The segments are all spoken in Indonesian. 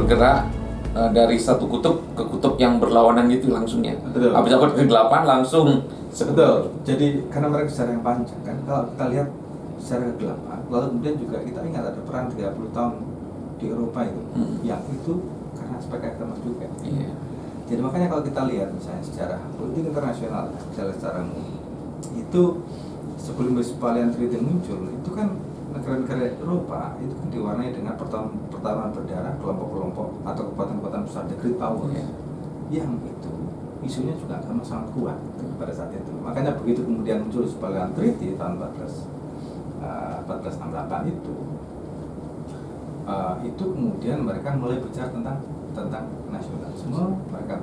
bergerak dari satu kutub ke kutub yang berlawanan gitu langsungnya. Betul. Habis abad ke-8 langsung Betul. Jadi karena mereka sejarah yang panjang kan, kalau kita lihat secara ke-8, lalu kemudian juga kita ingat ada perang 30 tahun di Eropa itu, yang itu karena aspek agama juga. Iya. Jadi makanya kalau kita lihat misalnya sejarah politik internasional, secara umum, itu sebelum Westphalian Treaty muncul, itu kan negara-negara Eropa itu kan diwarnai dengan pertarungan berdarah kelompok-kelompok atau kekuatan-kekuatan besar, the great powers, yang itu isunya juga akan sangat kuat pada saat itu. Makanya begitu kemudian muncul Westphalian Treaty tahun 1468 itu kemudian mereka mulai bicara tentang nasionalisme. Mereka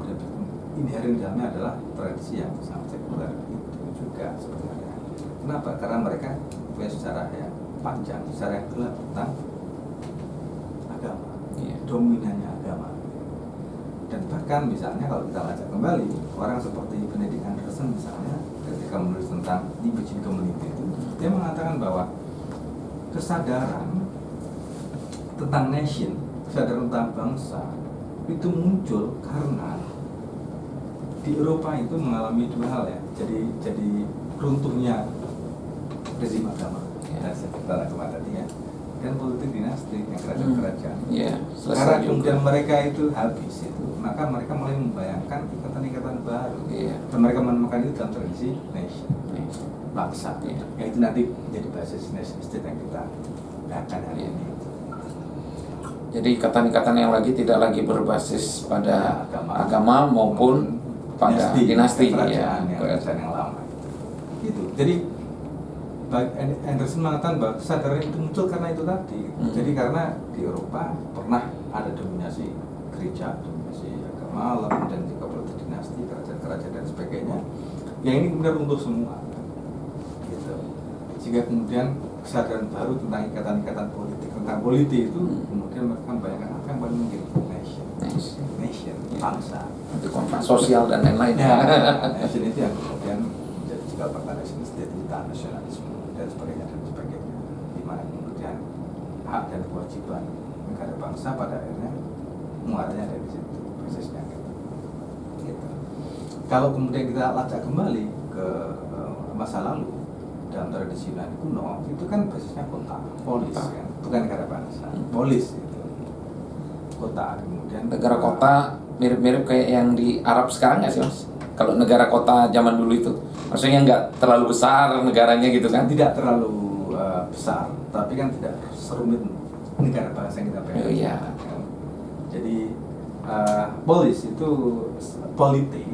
inherent di dalamnya adalah tradisi yang sangat sekuler itu juga sebenarnya. Kenapa? Karena mereka punya sejarah yang panjang, sejarah yang gelap tentang agama, dominannya agama. Dan bahkan misalnya kalau kita baca kembali orang seperti Benedict Anderson misalnya, ketika menulis tentang Indigenous Community itu, dia mengatakan bahwa kesadaran tentang nation, kesadaran tentang bangsa itu muncul karena di Eropa itu mengalami dua hal ya. Jadi runtuhnya rezim agama, tanda kemah tadi ya, dan politik dinasti yang kerajaan-kerajaan. Karena kemudian mereka itu habis itu, maka mereka mulai membayangkan ikatan-ikatan baru. Dan mereka menemukan itu dalam tradisi nation, bangsa, yang itu nanti menjadi basis nation state yang kita akan hari ini. Jadi ikatan-ikatan yang lagi tidak lagi berbasis pada agama maupun pada dinasti kerajaan yang lama. Gitu. Jadi Anderson mengatakan bahwa kesadaran itu muncul karena itu tadi. Jadi karena di Eropa pernah ada dominasi gereja, dominasi agama, lalu dan juga politik dinasti, kerajaan-kerajaan dan sebagainya. Yang ini kemudian runtuh semua. Gitu. Sehingga kemudian kesadaran baru tentang ikatan-ikatan politik, tentang politik itu kemudian mereka membayangkan apa yang paling mungkin, nation, bangsa, itu kontrak sosial dan lain-lain. Nation itu yang kemudian menjadi cikal bakal nation state, nasionalisme dan sebagainya, di mana kemudian hak dan kewajiban negara bangsa pada akhirnya muaranya dari situ, prosesnya gitu. Kalau kemudian kita lacak kembali ke masa lalu dalam tradisi Yunani kuno, itu kan basisnya kota, polis kan, bukan negara bangsa, polis itu kota. Kemudian negara kota mirip-mirip kayak yang di Arab sekarang nggak sih Mas? Kalau negara kota zaman dulu itu, maksudnya nggak terlalu besar negaranya gitu kan? Tidak terlalu besar, tapi kan tidak serumit negara bangsa yang kita pengen. Jadi polis itu politik,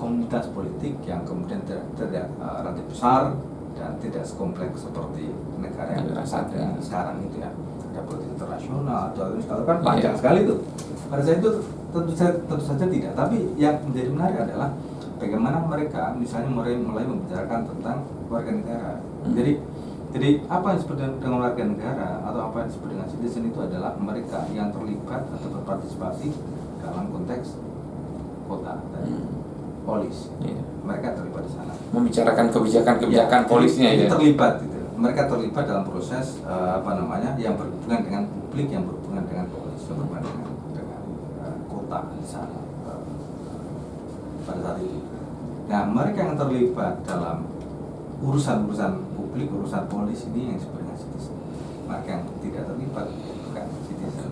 komunitas politik yang kemudian tidak relatif besar dan tidak sekompleks seperti negara yang ada sekarang itu ya. Ada politik internasional, kalau kan panjang sekali tuh. Pada saat itu tentu saja tidak. Tapi yang menjadi menarik adalah bagaimana mereka misalnya mulai membicarakan tentang warga negara. Jadi apa yang disebut dengan warga negara atau apa yang disebut dengan citizen itu adalah mereka yang terlibat atau berpartisipasi dalam konteks kota tadi, polis. Mereka terlibat di sana. Membicarakan kebijakan polisnya ya. Terlibat gitu. Mereka terlibat dalam proses yang berhubungan dengan publik, yang berhubungan dengan polis, yang berhubungan dengan kota di sana pada saat itu. Nah, mereka yang terlibat dalam urusan publik, urusan polis ini yang disebut dengan citizen. Mereka yang tidak terlibat bukan citizen.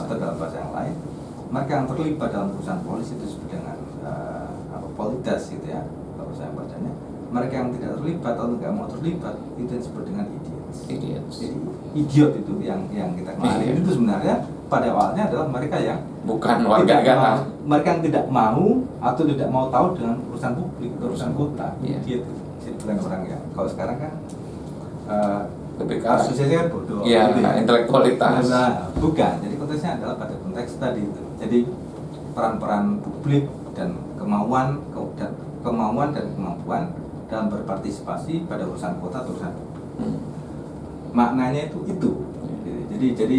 Atau dalam bahasa yang lain, mereka yang terlibat dalam urusan polis itu disebut dengan politas gitu ya, kalau saya bacanya. Mereka yang tidak terlibat atau nggak mau terlibat itu yang disebut dengan idiots. Jadi idiot itu yang kita kemarin itu sebenarnya pada awalnya adalah mereka yang bukan warga negara. Mereka yang tidak mau atau tidak mau tahu dengan urusan publik, urusan kota. Idiot itu. Jadi bukan orang yang kalau sekarang kan asosiasinya kan bodoh. Iya, intelektualitas. Nah, bukan. Jadi konteksnya adalah pada konteks tadi itu. Jadi peran-peran publik dan kemauan dan kemampuan dalam berpartisipasi pada urusan kota atau urusan publik. Maknanya itu. Jadi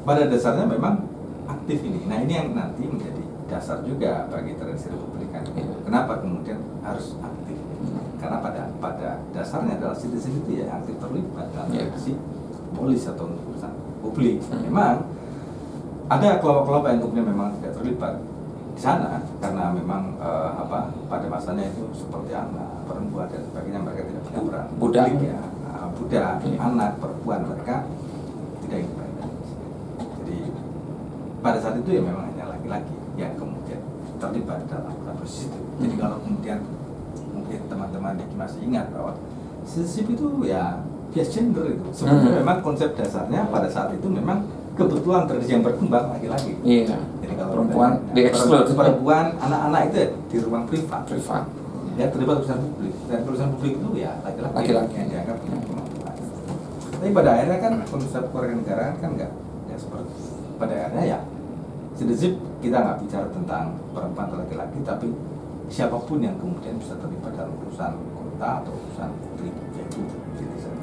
pada dasarnya memang aktif ini. Nah, ini yang nanti menjadi dasar juga bagi tradisi republikan. Kenapa kemudian harus aktif? Karena pada dasarnya adalah citizen itu ya aktif terlibat dalam tradisi polis atau urusan publik. Memang ada kelompok-kelompok yang kemudian memang tidak terlibat di sana karena memang pada masanya itu seperti anak, perempuan dan sebagainya, mereka tidak punya peran. Budak. Ya, budak, anak, perempuan, mereka tidak independen. Jadi pada saat itu ya memang hanya laki-laki yang kemudian terlibat dalam proses itu. Jadi kalau kemudian mungkin teman-teman masih ingat bahwa citizenship itu ya bias gender itu. Sebenarnya memang konsep dasarnya pada saat itu memang kebetulan tradisi yang berkembang laki-laki. Iya. Jadi kalau Perempuan di-exclude. perempuan, anak-anak itu di ruang privat. Privat. Ya terlibat urusan publik. Dan urusan publik itu ya laki-laki. Laki-laki. Yang dianggap punya kemampuan. Tapi pada akhirnya kan konsep kewarganegaraan kan enggak ya seperti pada akhirnya ya citizenship kita nggak bicara tentang perempuan atau laki-laki, tapi siapapun yang kemudian bisa terlibat dalam urusan kota atau urusan publik, yaitu citizen.